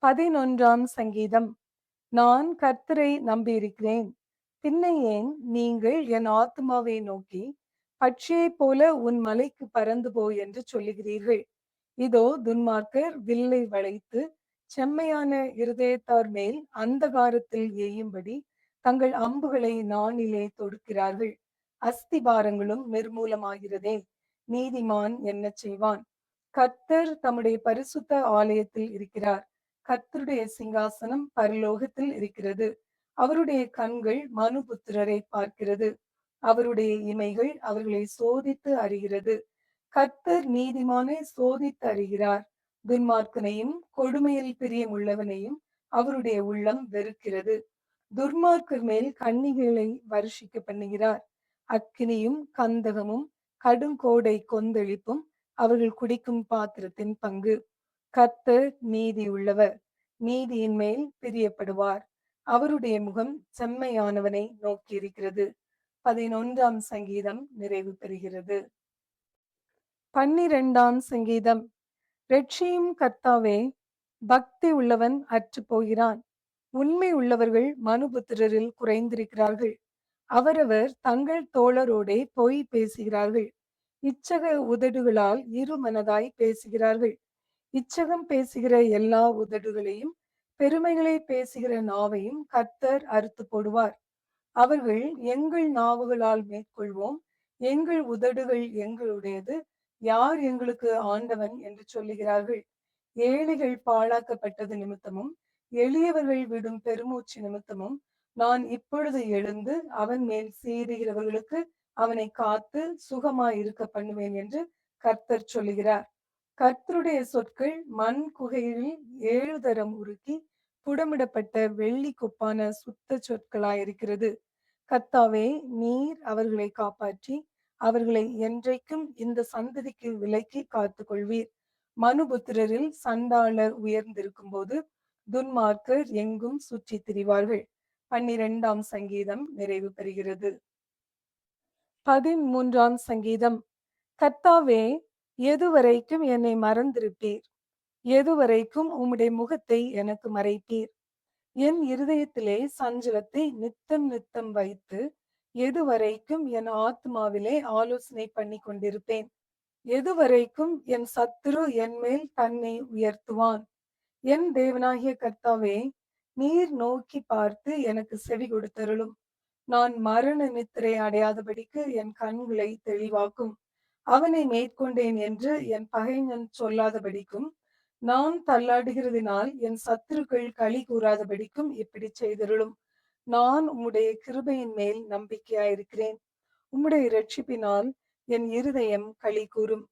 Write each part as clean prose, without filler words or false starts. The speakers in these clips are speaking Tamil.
11ஆம் சங்கீதம். நான் கர்த்தரை நம்பியிருக்கிறேன். பின்னை ஏன் நீங்கள் என் ஆத்துமாவை நோக்கி, பட்சியைப் போல உன் மலைக்கு பறந்து போ என்று சொல்லுகிறீர்கள்? இதோ துன்மார்க்கர் வில்லை வளைத்து, செம்மையான இருதயத்தார் மேல் அந்தகாரத்தில் எய்யும்படி தங்கள் அம்புகளை நாணிலே தொடுக்கிறார்கள். அஸ்திபாரங்களும் நிர்மூலமாகிறதே. நீதிமான் என்ன செய்வான்? கர்த்தர் தம்முடைய பரிசுத்த ஆலயத்தில் இருக்கிறார். கர்த்தருடைய சிங்காசனம் பரலோகத்தில் இருக்கிறது. அவருடைய கண்கள் மனுபுத்திரரை பார்க்கிறது. அவருடைய இமைகள் அவர்களை சோதித்து அறிகிறது. கர்த்தர் நீதிமானை சோதித்து அறிகிறார். துன்மார்க்கனையும் கொடுமையில் பிரியமுள்ளவனையும் அவருடைய உள்ளம் வெறுக்கிறது. துர்மார்க்கர் மேல் கன்னிகளை வருஷிக்க பண்ணுகிறார். அக்கினியும் கந்தகமும் கடுங்கோடை கொந்தளிப்பும் அவர்கள் குடிக்கும் பாத்திரத்தின் பங்கு. கர்த்தர் நீதி உள்ளவர், நீதியின் மேல் பிரியப்படுவார். அவருடைய முகம் செம்மையானவனை நோக்கியிருக்கிறது. 11ஆம் சங்கீதம் நிறைவு பெறுகிறது. 12ஆம் சங்கீதம். ரட்சியும் கர்த்தாவே, பக்தி உள்ளவன் அற்று போகிறான். உண்மை உள்ளவர்கள் மனுபுத்திரரில் குறைந்திருக்கிறார்கள். அவரவர் தங்கள் தோழரோடே பொய் பேசுகிறார்கள். இச்சக உதடுகளால் இருமனதாய் பேசுகிறார்கள். இச்சகம் பேசுகிற எல்லா உதடுகளையும் பெருமைகளை பேசுகிற நாவையும் கர்த்தர் அறுத்து போடுவார். அவர்கள் எங்கள் நாவுகளால் மேற்கொள்வோம், எங்கள் உதடுகள் எங்களுடையது, யார் எங்களுக்கு ஆண்டவன் என்று சொல்லுகிறார்கள். ஏழைகள் பாழாக்கப்பட்டது நிமித்தமும் எளியவர்கள் விடும் பெருமூச்சு நிமித்தமும் நான் இப்பொழுது எழுந்து அவன் மேல் சீறுகிறவர்களுக்கு அவனை காத்து சுகமாய் இருக்க பண்ணுவேன் என்று கர்த்தர் சொல்லுகிறார். கர்த்தருடைய சொற்கள் மண் குகையில் 7 தரம் உருக்கி புடமிடப்பட்ட வெள்ளி கொப்பான சுத்த சொற்களாயிருக்கிறது. கர்த்தாவே, நீர் அவர்களை காப்பாற்றி அவர்களை என்றைக்கும் இந்த சந்ததிக்கு விலக்கி காத்துக் கொள்வீர். மனுபுத்திரரில் சண்டாளர் உயர்ந்திருக்கும் போது துன்மார்க்கர் எங்கும் சுற்றி திரிவார்கள். 12ஆம் சங்கீதம் நிறைவு பெறுகிறது. 13ஆம் சங்கீதம். கர்த்தாவே, எதுவரைக்கும் என்னை மறந்திருப்பீர்? எதுவரைக்கும் உம்முடைய முகத்தை எனக்கு மறைப்பீர்? என் இருதயத்திலே சஞ்சலத்தை நித்தம் நித்தம் வைத்து எதுவரைக்கும் என் ஆத்மாவிலே ஆலோசனை பண்ணி கொண்டிருப்பேன்? எதுவரைக்கும் என் சத்துரு என் மேல் தன்னை உயர்த்துவான்? என் தேவனாகிய கர்த்தாவே, நீர் நோக்கி பார்த்து எனக்கு செவி கொடுத்தருளும். நான் மரண நித்திரை அடையாதபடிக்கு என் கண்களை தெளிவாக்கும். அவனை மேற்கொண்டேன் என்று என் பகைஞன் சொல்லாதபடிக்கும், நான் தள்ளாடுகிறதினால் என் சத்துருக்கள் களி கூறாதபடிக்கும் இப்படி செய்தருளும். நான் உம்முடைய கிருபையின் மேல் நம்பிக்கையாயிருக்கிறேன். உம்முடைய இரட்சிப்பினால் என் இருதயம் களி கூறும்.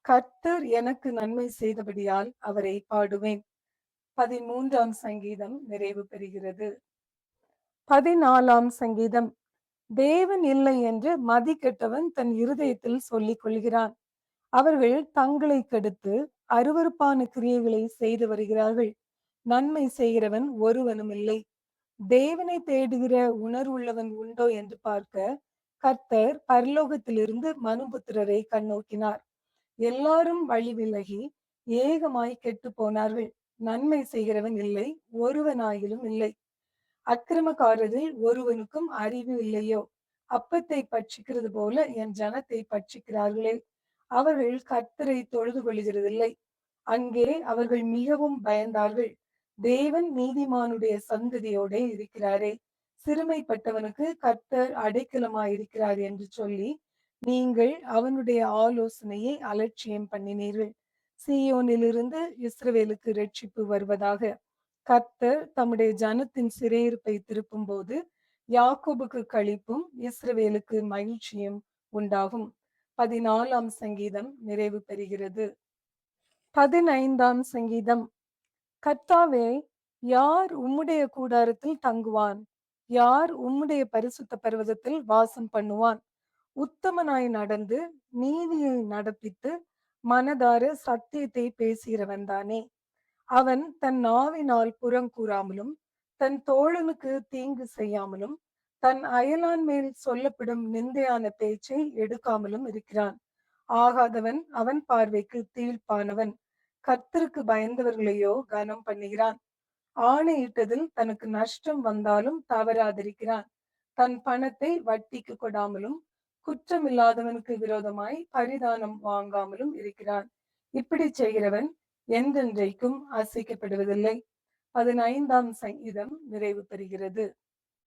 கர்த்தர் எனக்கு நன்மை செய்தபடியால் அவரை பாடுவேன். 13ஆம் சங்கீதம் நிறைவு பெறுகிறது. 14ஆம் சங்கீதம். தேவன் இல்லை என்று மதிகெட்டவன் தன் இருதயத்தில் சொல்லிக் கொள்கிறான். அவர்கள் தங்களை கெடுத்து அருவருப்பான கிரியைகளை செய்து வருகிறார்கள். நன்மை செய்கிறவன் ஒருவனும் இல்லை. தேவனை தேடுகிற உணர்வுள்ளவன் உண்டோ என்று பார்க்க கர்த்தர் பரலோகத்திலிருந்து மனுபுத்திரரை கண்ணோக்கினார். எல்லாரும் வழி விலகி ஏகமாய் கெட்டு போனார்கள். நன்மை செய்கிறவன் இல்லை, ஒருவனாயிலும் இல்லை. அக்கிரமக்காரரில் ஒருவனுக்கும் அறிவு இல்லையோ? அப்பத்தை பட்சிக்கிறது போல என் ஜனத்தை பட்சிக்கிறார்களே. அவர்கள் கர்த்தரை தொழுது கொள்கிறதில்லை. அங்கே அவர்கள் மிகவும் பயந்தார்கள். தேவன் நீதிமானுடைய சந்ததியோட இருக்கிறாரே. சிறுமைப்பட்டவனுக்கு கர்த்தர் அடைக்கலமாயிருக்கிறார் என்று சொல்லி நீங்கள் அவனுடைய ஆலோசனையை அலட்சியம் பண்ணினீர்கள். சீயோனிலிருந்து இஸ்ரவேலுக்கு இரட்சிப்பு வருவதாக. கர்த்தர் தம்முடைய ஜனத்தின் சிறையிருப்பை திருப்பும் போது யாக்கோபுக்கு களிப்பும் இஸ்ரவேலுக்கு மகிழ்ச்சியும் உண்டாகும். 14ஆம் சங்கீதம் நிறைவு பெறுகிறது. 15ஆம் சங்கீதம். கர்த்தாவே, யார் உம்முடைய கூடாரத்தில் தங்குவான்? யார் உம்முடைய பரிசுத்த பர்வதத்தில் வாசம் பண்ணுவான்? உத்தமனாய் நடந்து நீதியை நடப்பித்து மனதார சத்தியத்தை பேசுகிறவன் தானே. அவன் தன் நாவினால் புறங்கூறாமலும் தன் தோழனுக்கு தீங்கு செய்யாமலும் தன் அயலான் மேல் சொல்லப்படும் நிந்தையான பேச்சை எடுக்காமலும் இருக்கிறான். ஆகாதவன் அவன் பார்வைக்கு தீழ்ப்பானவன். கர்த்தருக்கு பயந்தவர்களையோ கனம் பண்ணுகிறான். ஆணையிட்டதில் தனக்கு நஷ்டம் வந்தாலும் தவறாதிருக்கிறான். தன் பணத்தை வட்டிக்கு கொடாமலும், குற்றமில்லாதவனுக்கு விரோதமாய் பரிதானம் வாங்காமலும் இருக்கிறான். இப்படிச் செய்கிறவன் என்றென்றைக்கும் அசைக்கப்படுவதில்லை. 15ஆம் சங்கீதம் நிறைவு பெறுகிறது.